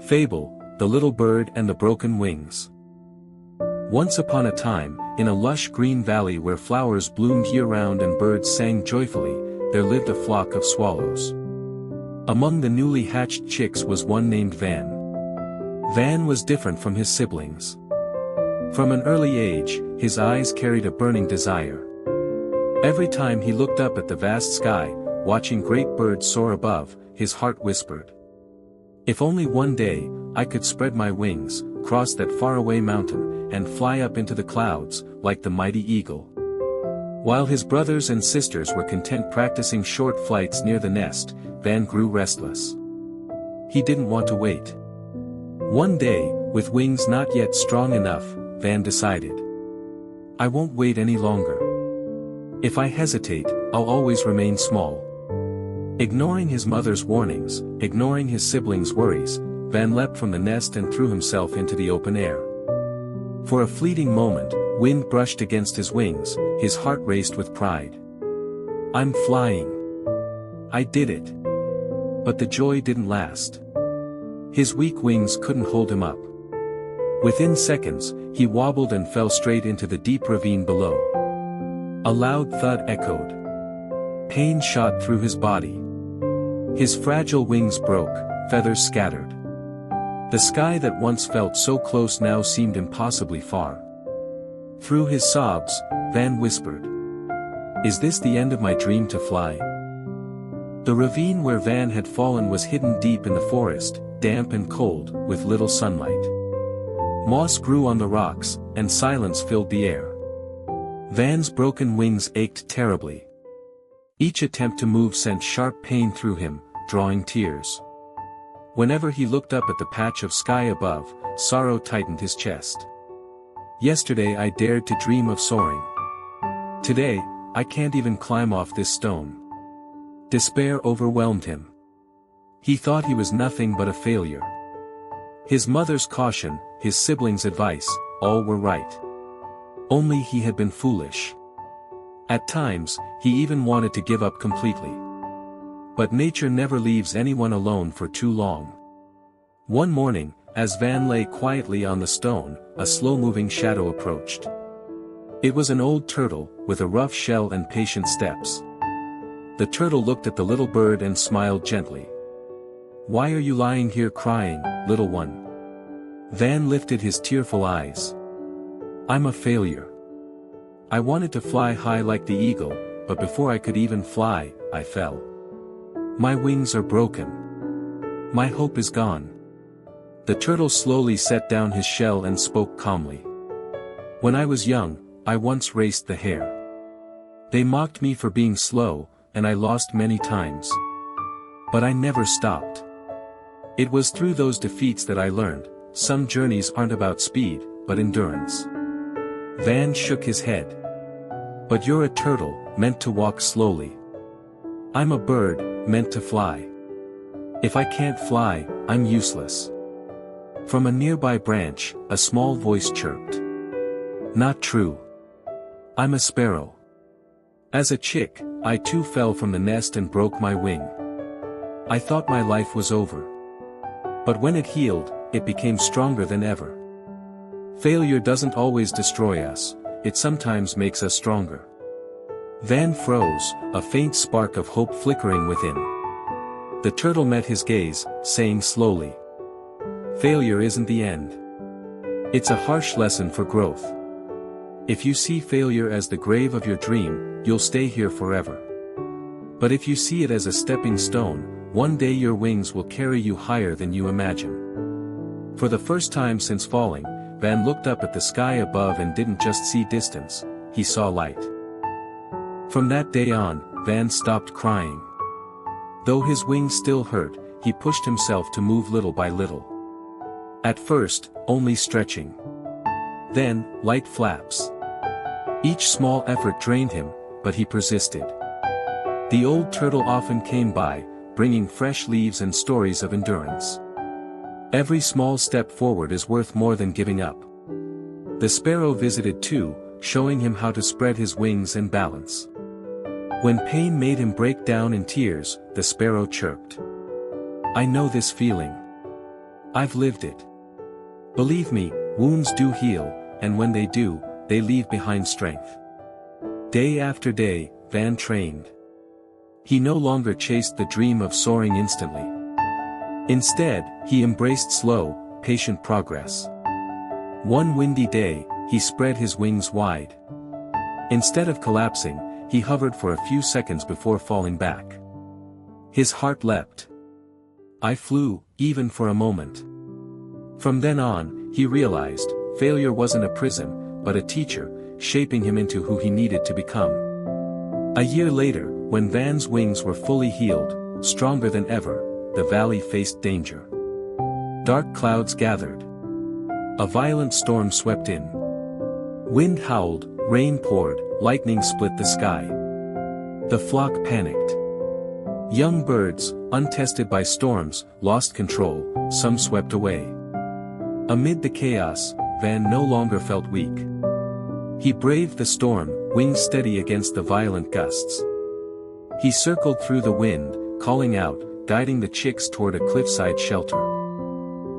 Fable, the Little Bird and the Broken Wings. Once upon a time, in a lush green valley where flowers bloomed year-round and birds sang joyfully, there lived a flock of swallows. Among the newly hatched chicks was one named Van. Van was different from his siblings. From an early age, his eyes carried a burning desire. Every time he looked up at the vast sky, watching great birds soar above, his heart whispered, "If only one day, I could spread my wings, cross that faraway mountain, and fly up into the clouds, like the mighty eagle." While his brothers and sisters were content practicing short flights near the nest, Van grew restless. He didn't want to wait. One day, with wings not yet strong enough, Van decided, "I won't wait any longer. If I hesitate, I'll always remain small." Ignoring his mother's warnings, ignoring his siblings' worries, Van leapt from the nest and threw himself into the open air. For a fleeting moment, wind brushed against his wings, his heart raced with pride. "I'm flying. I did it." But the joy didn't last. His weak wings couldn't hold him up. Within seconds, he wobbled and fell straight into the deep ravine below. A loud thud echoed. Pain shot through his body. His fragile wings broke, feathers scattered. The sky that once felt so close now seemed impossibly far. Through his sobs, Van whispered, "Is this the end of my dream to fly?" The ravine where Van had fallen was hidden deep in the forest, damp and cold, with little sunlight. Moss grew on the rocks, and silence filled the air. Van's broken wings ached terribly. Each attempt to move sent sharp pain through him, drawing tears. Whenever he looked up at the patch of sky above, sorrow tightened his chest. "Yesterday I dared to dream of soaring. Today, I can't even climb off this stone." Despair overwhelmed him. He thought he was nothing but a failure. His mother's caution, his siblings' advice, all were right. Only he had been foolish. At times, he even wanted to give up completely. But nature never leaves anyone alone for too long. One morning, as Van lay quietly on the stone, a slow-moving shadow approached. It was an old turtle, with a rough shell and patient steps. The turtle looked at the little bird and smiled gently. "Why are you lying here crying, little one?" Van lifted his tearful eyes. "I'm a failure. I wanted to fly high like the eagle, but before I could even fly, I fell. My wings are broken. My hope is gone." The turtle slowly set down his shell and spoke calmly. "When I was young, I once raced the hare. They mocked me for being slow, and I lost many times. But I never stopped. It was through those defeats that I learned, some journeys aren't about speed, but endurance." Van shook his head. "But you're a turtle, meant to walk slowly. I'm a bird, meant to fly. If I can't fly, I'm useless." From a nearby branch, a small voice chirped. "Not true. I'm a sparrow. As a chick, I too fell from the nest and broke my wing. I thought my life was over. But when it healed, it became stronger than ever. Failure doesn't always destroy us, it sometimes makes us stronger." Van froze, a faint spark of hope flickering within. The turtle met his gaze, saying slowly, "Failure isn't the end. It's a harsh lesson for growth. If you see failure as the grave of your dream, you'll stay here forever. But if you see it as a stepping stone, one day your wings will carry you higher than you imagine." For the first time since falling, Van looked up at the sky above and didn't just see distance, he saw light. From that day on, Van stopped crying. Though his wings still hurt, he pushed himself to move little by little. At first, only stretching. Then, light flaps. Each small effort drained him, but he persisted. The old turtle often came by, bringing fresh leaves and stories of endurance. Every small step forward is worth more than giving up. The sparrow visited too, showing him how to spread his wings and balance. When pain made him break down in tears, the sparrow chirped, "I know this feeling. I've lived it. Believe me, wounds do heal, and when they do, they leave behind strength. Day after day, Van trained. He no longer chased the dream of soaring instantly. Instead, he embraced slow, patient progress. One windy day, he spread his wings wide. Instead of collapsing, he hovered for a few seconds before falling back. His heart leapt. I flew, even for a moment. From then on, he realized, failure wasn't a prison, but a teacher, shaping him into who he needed to become. A year later, when Van's wings were fully healed, stronger than ever, the valley faced danger. Dark clouds gathered. A violent storm swept in. Wind howled, rain poured, lightning split the sky. The flock panicked. Young birds, untested by storms, lost control, some swept away. Amid the chaos, Van no longer felt weak. He braved the storm, wings steady against the violent gusts. He circled through the wind, calling out, guiding the chicks toward a cliffside shelter.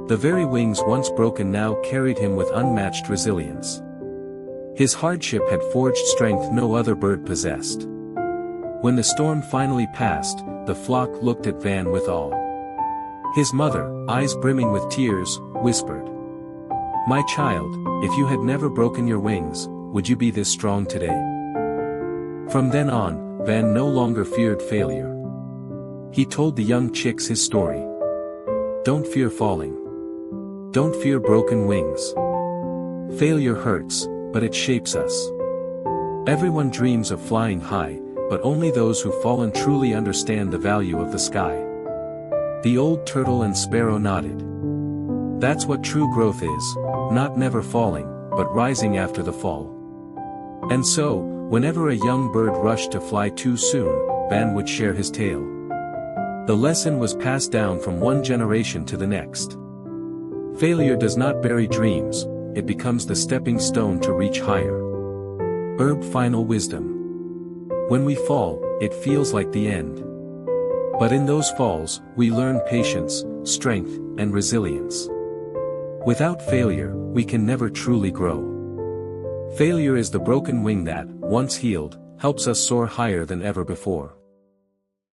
The very wings once broken now carried him with unmatched resilience. His hardship had forged strength no other bird possessed. When the storm finally passed, the flock looked at Van with awe. His mother, eyes brimming with tears, whispered, "My child, if you had never broken your wings, would you be this strong today?" From then on, Van no longer feared failure. He told the young chicks his story. Don't fear falling. Don't fear broken wings. Failure hurts, but it shapes us. Everyone dreams of flying high, but only those who've fallen truly understand the value of the sky. The old turtle and sparrow nodded. That's what true growth is, not never falling, but rising after the fall. And so, whenever a young bird rushed to fly too soon, Van would share his tale. The lesson was passed down from one generation to the next. Failure does not bury dreams, it becomes the stepping stone to reach higher. Herb Final Wisdom. When we fall, it feels like the end. But in those falls, we learn patience, strength, and resilience. Without failure, we can never truly grow. Failure is the broken wing that, once healed, helps us soar higher than ever before.